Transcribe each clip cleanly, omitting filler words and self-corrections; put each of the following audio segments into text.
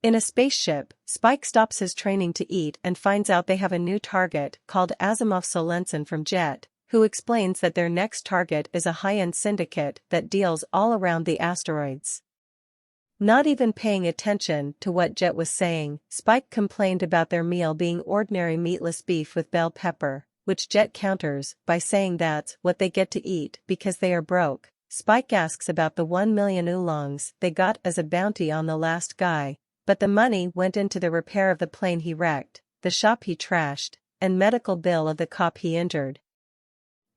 In a spaceship, Spike stops his training to eat and finds out they have a new target called Asimov Solensen from Jet, who explains that their next target is a high-end syndicate that deals all around the asteroids. Not even paying attention to what Jet was saying, Spike complained about their meal being ordinary meatless beef with bell pepper, which Jet counters by saying that's what they get to eat because they are broke. Spike asks about the 1 million oolongs they got as a bounty on the last guy, but the money went into the repair of the plane he wrecked, the shop he trashed, and medical bill of the cop he injured.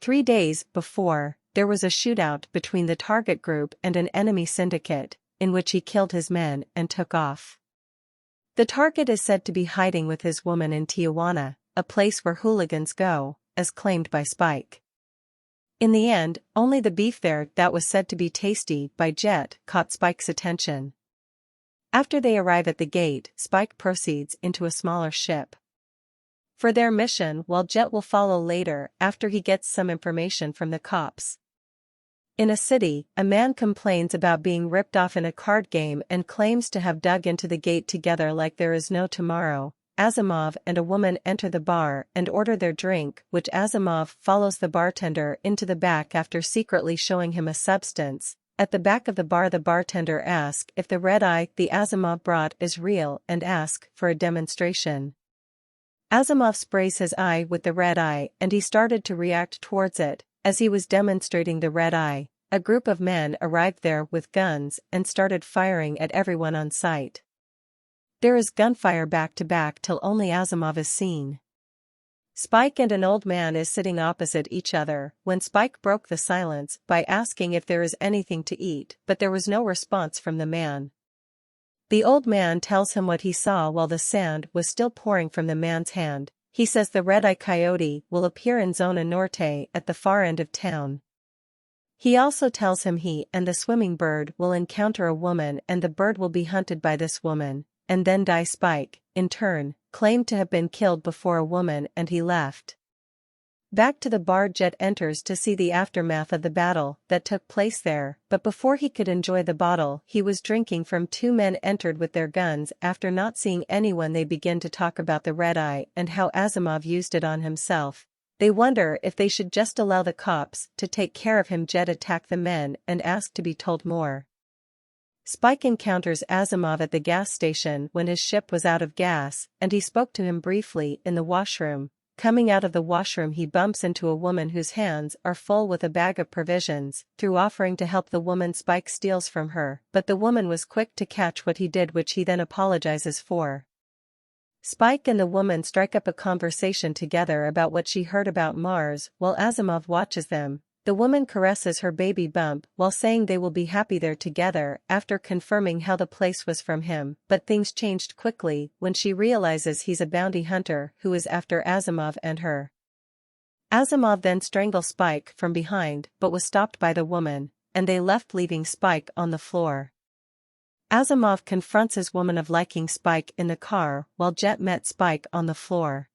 3 days before, there was a shootout between the target group and an enemy syndicate, in which he killed his men and took off. The target is said to be hiding with his woman in Tijuana, a place where hooligans go, as claimed by Spike. In the end, only the beef there that was said to be tasty by Jet caught Spike's attention. After they arrive at the gate, Spike proceeds into a smaller ship for their mission, while Jet will follow later after he gets some information from the cops. In a city, a man complains about being ripped off in a card game and claims to have dug into the gate together like there is no tomorrow. Asimov and a woman enter the bar and order their drink, which Asimov follows the bartender into the back after secretly showing him a substance. At the back of the bar, the bartender asks if the red eye the Asimov brought is real and asks for a demonstration. Asimov sprays his eye with the red eye and he started to react towards it. As he was demonstrating the red eye, a group of men arrived there with guns and started firing at everyone on sight. There is gunfire back to back till only Asimov is seen. Spike and an old man is sitting opposite each other when Spike broke the silence by asking if there is anything to eat, but there was no response from the man. The old man tells him what he saw while the sand was still pouring from the man's hand. He says the red-eye coyote will appear in Zona Norte at the far end of town. He also tells him he and the swimming bird will encounter a woman and the bird will be hunted by this woman, and then die. Spike, in turn, claimed to have been killed before a woman and he left. Back to the bar, Jet enters to see the aftermath of the battle that took place there, but before he could enjoy the bottle he was drinking from, 2 men entered with their guns. After not seeing anyone, they begin to talk about the red eye and how Asimov used it on himself. They wonder if they should just allow the cops to take care of him. Jet attacked the men and asked to be told more. Spike encounters Asimov at the gas station when his ship was out of gas, and he spoke to him briefly in the washroom. Coming out of the washroom, he bumps into a woman whose hands are full with a bag of provisions. Through offering to help the woman, Spike steals from her, but the woman was quick to catch what he did, which he then apologizes for. Spike and the woman strike up a conversation together about what she heard about Mars while Asimov watches them. The woman caresses her baby bump while saying they will be happy there together after confirming how the place was from him, but things changed quickly when she realizes he's a bounty hunter who is after Asimov and her. Asimov then strangles Spike from behind but was stopped by the woman, and they left, leaving Spike on the floor. Asimov confronts his woman of liking Spike in the car while Jet met Spike on the floor.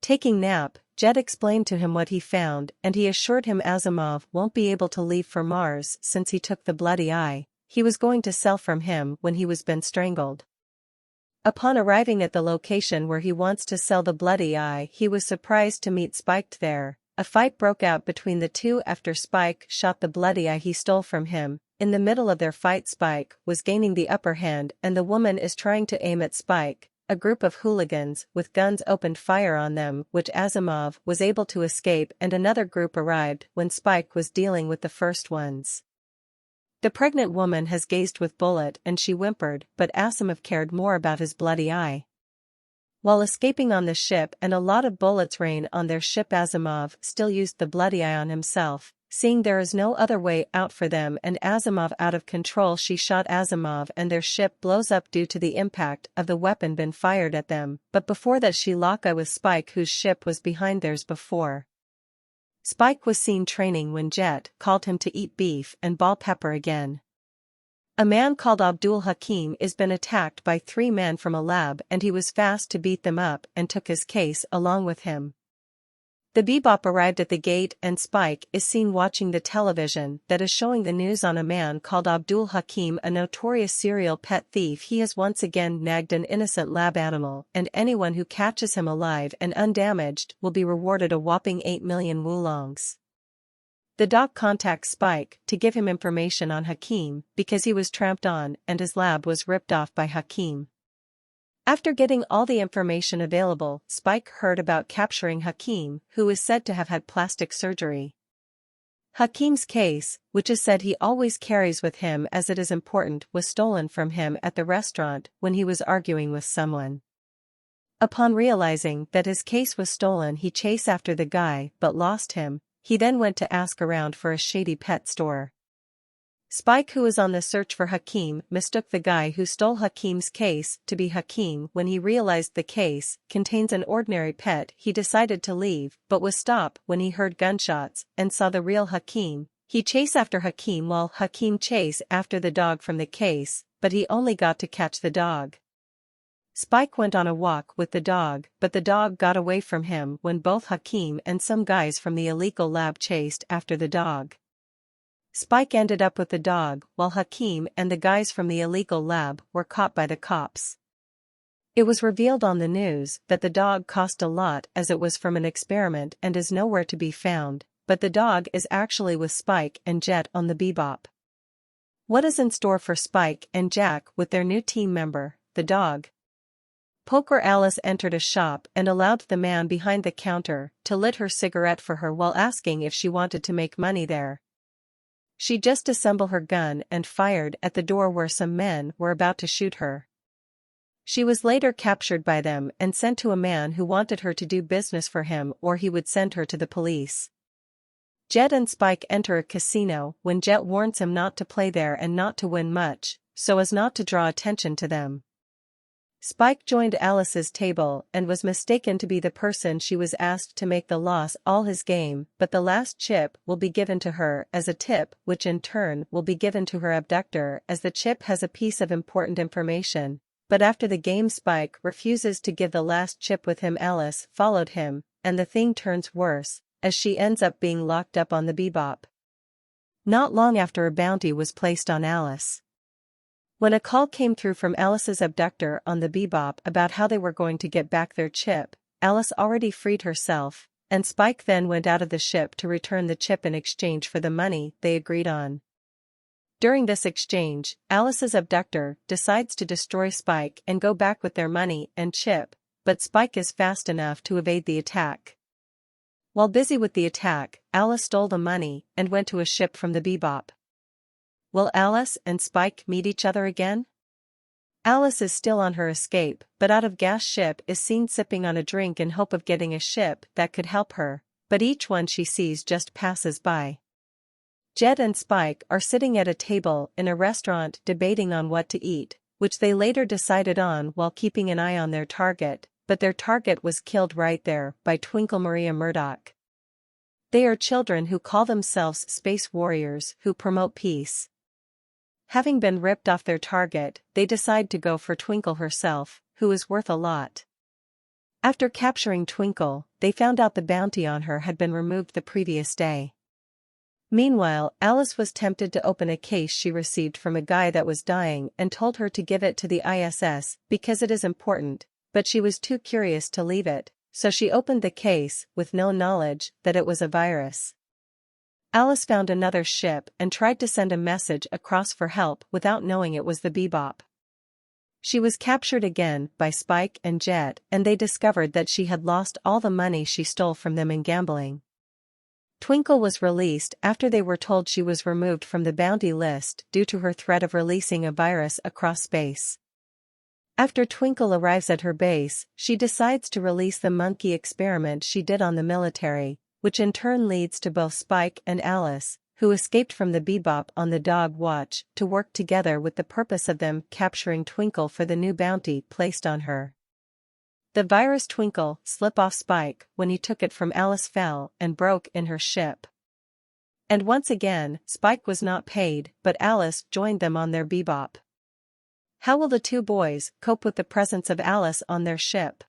Taking nap, Jet explained to him what he found and he assured him Asimov won't be able to leave for Mars since he took the bloody eye he was going to sell from him when he was been strangled. Upon arriving at the location where he wants to sell the bloody eye, he was surprised to meet Spike there. A fight broke out between the two after Spike shot the bloody eye he stole from him. In the middle of their fight, Spike was gaining the upper hand and the woman is trying to aim at Spike. A group of hooligans with guns opened fire on them, which Asimov was able to escape, and another group arrived when Spike was dealing with the first ones. The pregnant woman has gazed with bullet and she whimpered, but Asimov cared more about his bloody eye. While escaping on the ship and a lot of bullets rain on their ship, Asimov still used the bloody eye on himself. Seeing there is no other way out for them and Asimov out of control, she shot Asimov and their ship blows up due to the impact of the weapon been fired at them, but before that she lock eye with Spike, whose ship was behind theirs before. Spike was seen training when Jet called him to eat beef and ball pepper again. A man called Abdul Hakim is been attacked by 3 men from a lab and he was fast to beat them up and took his case along with him. The Bebop arrived at the gate and Spike is seen watching the television that is showing the news on a man called Abdul Hakim, a notorious serial pet thief. He has once again nagged an innocent lab animal, and anyone who catches him alive and undamaged will be rewarded a whopping 8 million wulongs. The dog contacts Spike to give him information on Hakim because he was tramped on and his lab was ripped off by Hakim. After getting all the information available, Spike heard about capturing Hakim, who is said to have had plastic surgery. Hakim's case, which is said he always carries with him as it is important, was stolen from him at the restaurant when he was arguing with someone. Upon realizing that his case was stolen, he chased after the guy but lost him. He then went to ask around for a shady pet store. Spike, who was on the search for Hakim, mistook the guy who stole Hakim's case to be Hakim. When he realized the case contains an ordinary pet, he decided to leave, but was stopped when he heard gunshots and saw the real Hakim. He chased after Hakim while Hakim chased after the dog from the case, but he only got to catch the dog. Spike went on a walk with the dog, but the dog got away from him when both Hakim and some guys from the illegal lab chased after the dog. Spike ended up with the dog, while Hakim and the guys from the illegal lab were caught by the cops. It was revealed on the news that the dog cost a lot as it was from an experiment and is nowhere to be found, but the dog is actually with Spike and Jet on the Bebop. What is in store for Spike and Jack with their new team member, the dog? Poker Alice entered a shop and allowed the man behind the counter to lit her cigarette for her while asking if she wanted to make money there. She just assembled her gun and fired at the door where some men were about to shoot her. She was later captured by them and sent to a man who wanted her to do business for him or he would send her to the police. Jet and Spike enter a casino when Jet warns him not to play there and not to win much, so as not to draw attention to them. Spike joined Alice's table and was mistaken to be the person she was asked to make the loss all his game, but the last chip will be given to her as a tip, which in turn will be given to her abductor as the chip has a piece of important information. But after the game, Spike refuses to give the last chip with him. Alice followed him, and the thing turns worse, as she ends up being locked up on the Bebop. Not long after, a bounty was placed on Alice. When a call came through from Alice's abductor on the Bebop about how they were going to get back their chip, Alice already freed herself, and Spike then went out of the ship to return the chip in exchange for the money they agreed on. During this exchange, Alice's abductor decides to destroy Spike and go back with their money and chip, but Spike is fast enough to evade the attack. While busy with the attack, Alice stole the money and went to a ship from the Bebop. Will Alice and Spike meet each other again? Alice is still on her escape, but out of gas ship is seen sipping on a drink in hope of getting a ship that could help her, but each one she sees just passes by. Jet and Spike are sitting at a table in a restaurant debating on what to eat, which they later decided on while keeping an eye on their target, but their target was killed right there by Twinkle Maria Murdoch. They are children who call themselves space warriors who promote peace. Having been ripped off their target, they decide to go for Twinkle herself, who is worth a lot. After capturing Twinkle, they found out the bounty on her had been removed the previous day. Meanwhile, Alice was tempted to open a case she received from a guy that was dying and told her to give it to the ISS because it is important, but she was too curious to leave it, so she opened the case with no knowledge that it was a virus. Alice found another ship and tried to send a message across for help without knowing it was the Bebop. She was captured again by Spike and Jet, and they discovered that she had lost all the money she stole from them in gambling. Twinkle was released after they were told she was removed from the bounty list due to her threat of releasing a virus across space. After Twinkle arrives at her base, she decides to release the monkey experiment she did on the military, which in turn leads to both Spike and Alice, who escaped from the Bebop on the dog watch, to work together with the purpose of them capturing Twinkle for the new bounty placed on her. The virus Twinkle slipped off Spike when he took it from Alice fell and broke in her ship. And once again, Spike was not paid, but Alice joined them on their Bebop. How will the two boys cope with the presence of Alice on their ship?